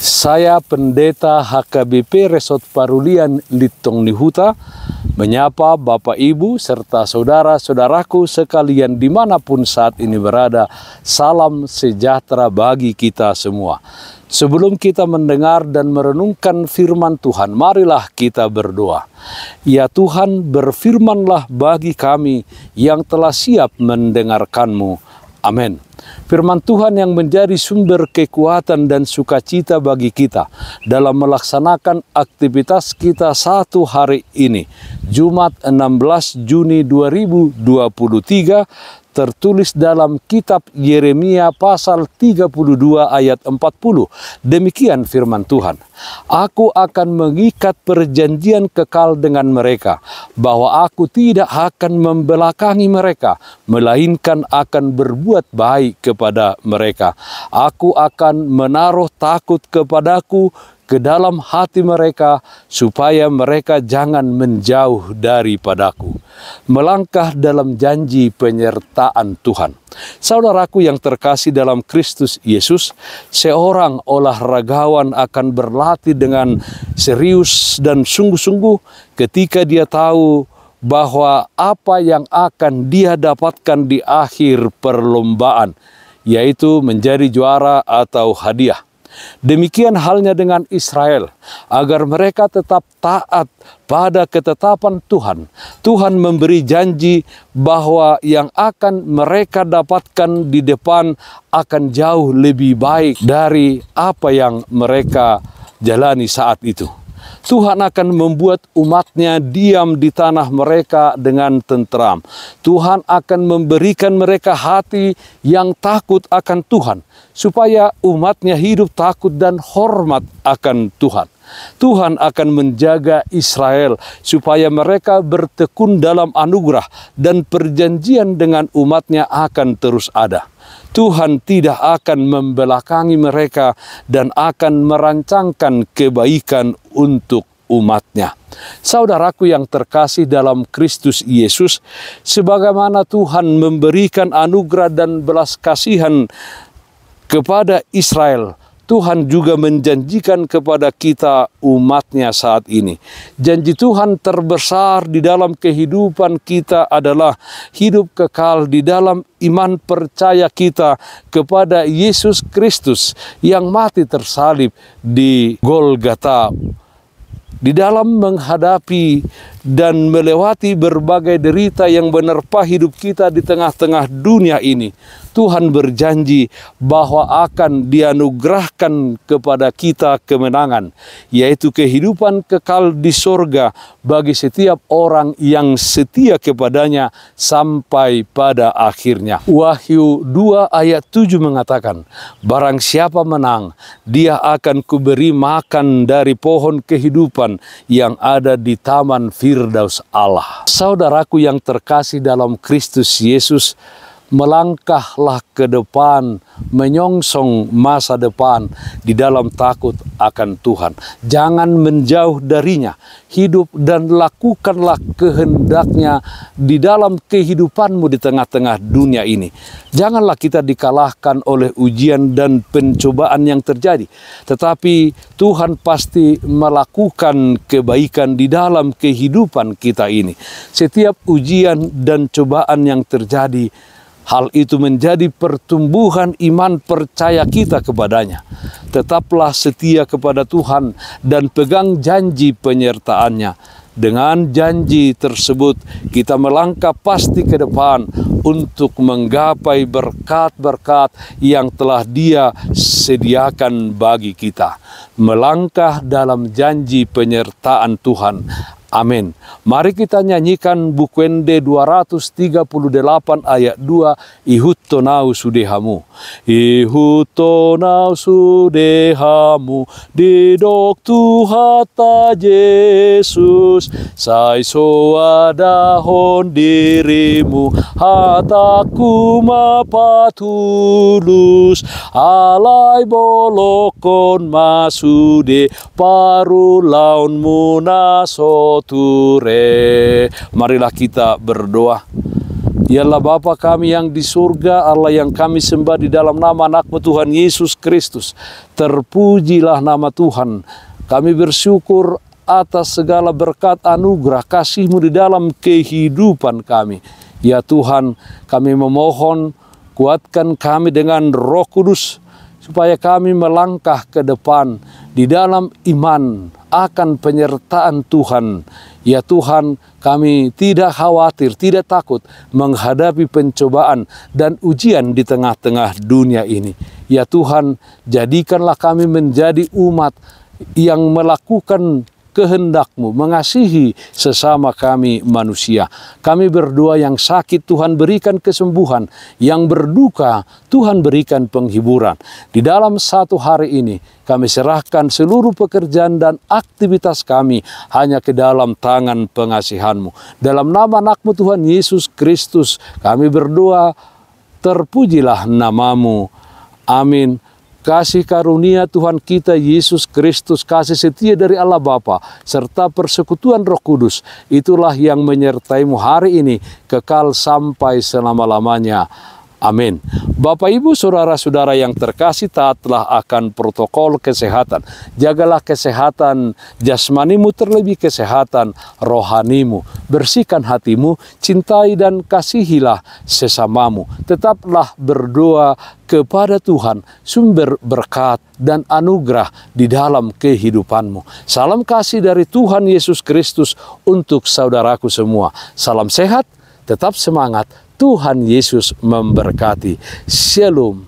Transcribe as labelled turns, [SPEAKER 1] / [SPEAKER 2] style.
[SPEAKER 1] Saya Pendeta HKBP Resort Parulian Litong Nihuta menyapa Bapak Ibu serta saudara-saudaraku sekalian dimanapun saat ini berada. Salam sejahtera bagi kita semua. Sebelum kita mendengar dan merenungkan firman Tuhan, marilah kita berdoa. Ya Tuhan, berfirmanlah bagi kami yang telah siap mendengarkan-Mu. Amin. Firman Tuhan yang menjadi sumber kekuatan dan sukacita bagi kita dalam melaksanakan aktivitas kita satu hari ini, Jumat 16 Juni 2023, tertulis dalam kitab Yeremia pasal 32 ayat 40. Demikian firman Tuhan. Aku akan mengikat perjanjian kekal dengan mereka, bahwa aku tidak akan membelakangi mereka, melainkan akan berbuat baik kepada mereka. Aku akan menaruh takut kepadaku ke dalam hati mereka, supaya mereka jangan menjauh daripadaku. Melangkah dalam janji penyertaan Tuhan. Saudaraku yang terkasih dalam Kristus Yesus, seorang olahragawan akan berlatih dengan serius dan sungguh-sungguh ketika dia tahu bahwa apa yang akan dia dapatkan di akhir perlombaan, yaitu menjadi juara atau hadiah. Demikian halnya dengan Israel, agar mereka tetap taat pada ketetapan Tuhan. Tuhan memberi janji bahwa yang akan mereka dapatkan di depan akan jauh lebih baik dari apa yang mereka jalani saat itu. Tuhan akan membuat umatnya diam di tanah mereka dengan tentram. Tuhan akan memberikan mereka hati yang takut akan Tuhan, supaya umatnya hidup takut dan hormat akan Tuhan. Tuhan akan menjaga Israel supaya mereka bertekun dalam anugerah dan perjanjian dengan umatnya akan terus ada. Tuhan tidak akan membelakangi mereka dan akan merancangkan kebaikan untuk umatnya. Saudaraku yang terkasih dalam Kristus Yesus, sebagaimana Tuhan memberikan anugerah dan belas kasihan kepada Israel, Tuhan juga menjanjikan kepada kita umatnya saat ini. Janji Tuhan terbesar di dalam kehidupan kita adalah hidup kekal di dalam iman percaya kita kepada Yesus Kristus yang mati tersalib di Golgota. Di dalam menghadapi dan melewati berbagai derita yang menerpa hidup kita di tengah-tengah dunia ini, Tuhan berjanji bahwa akan dianugerahkan kepada kita kemenangan, yaitu kehidupan kekal di sorga bagi setiap orang yang setia kepadanya sampai pada akhirnya. Wahyu 2 ayat 7 mengatakan, barang siapa menang, dia akan kuberi makan dari pohon kehidupan yang ada di taman Firdaus Allah. Saudaraku yang terkasih dalam Kristus Yesus, melangkahlah ke depan, menyongsong masa depan di dalam takut akan Tuhan. Jangan menjauh darinya. Hidup dan lakukanlah kehendaknya di dalam kehidupanmu di tengah-tengah dunia ini. Janganlah kita dikalahkan oleh ujian dan pencobaan yang terjadi. Tetapi Tuhan pasti melakukan kebaikan di dalam kehidupan kita ini. Setiap ujian dan cobaan yang terjadi, hal itu menjadi pertumbuhan iman percaya kita kepadanya. Tetaplah setia kepada Tuhan dan pegang janji penyertaannya. Dengan janji tersebut, kita melangkah pasti ke depan untuk menggapai berkat-berkat yang telah Dia sediakan bagi kita. Melangkah dalam janji penyertaan Tuhan. Amin. Mari kita nyanyikan Bukwende 238 ayat 2. Ihuttonau sudehamu. Ihuttonau sudehamu didok Tuhata Yesus. Sai soadahon dirimu hataku mapatulus. Alai bolokon masude parulaun munaso ture. Marilah kita berdoa. Ya Allah Bapa kami yang di surga, Allah yang kami sembah di dalam nama anak-Mu Tuhan Yesus Kristus. Terpujilah nama Tuhan. Kami bersyukur atas segala berkat anugerah kasih-Mu di dalam kehidupan kami. Ya Tuhan, kami memohon kuatkan kami dengan Roh Kudus, supaya kami melangkah ke depan di dalam iman akan penyertaan Tuhan. Ya Tuhan, kami tidak khawatir, tidak takut menghadapi pencobaan dan ujian di tengah-tengah dunia ini. Ya Tuhan, jadikanlah kami menjadi umat yang melakukan kehendak-Mu, mengasihi sesama kami manusia. Kami berdoa yang sakit Tuhan berikan kesembuhan, yang berduka Tuhan berikan penghiburan. Di dalam satu hari ini kami serahkan seluruh pekerjaan dan aktivitas kami hanya ke dalam tangan pengasihan-Mu. Dalam nama anak-Mu Tuhan Yesus Kristus kami berdoa, terpujilah nama-Mu. Amin. Kasih karunia Tuhan kita Yesus Kristus, kasih setia dari Allah Bapa, serta persekutuan Roh Kudus, itulah yang menyertai-Mu hari ini, kekal sampai selama-lamanya. Amin. Bapak, Ibu, saudara-saudara yang terkasih, taatlah akan protokol kesehatan. Jagalah kesehatan jasmanimu, terlebih kesehatan rohanimu. Bersihkan hatimu, cintai dan kasihilah sesamamu. Tetaplah berdoa kepada Tuhan, sumber berkat dan anugerah di dalam kehidupanmu. Salam kasih dari Tuhan Yesus Kristus untuk saudaraku semua. Salam sehat, tetap semangat. Tuhan Yesus memberkati. Shalom.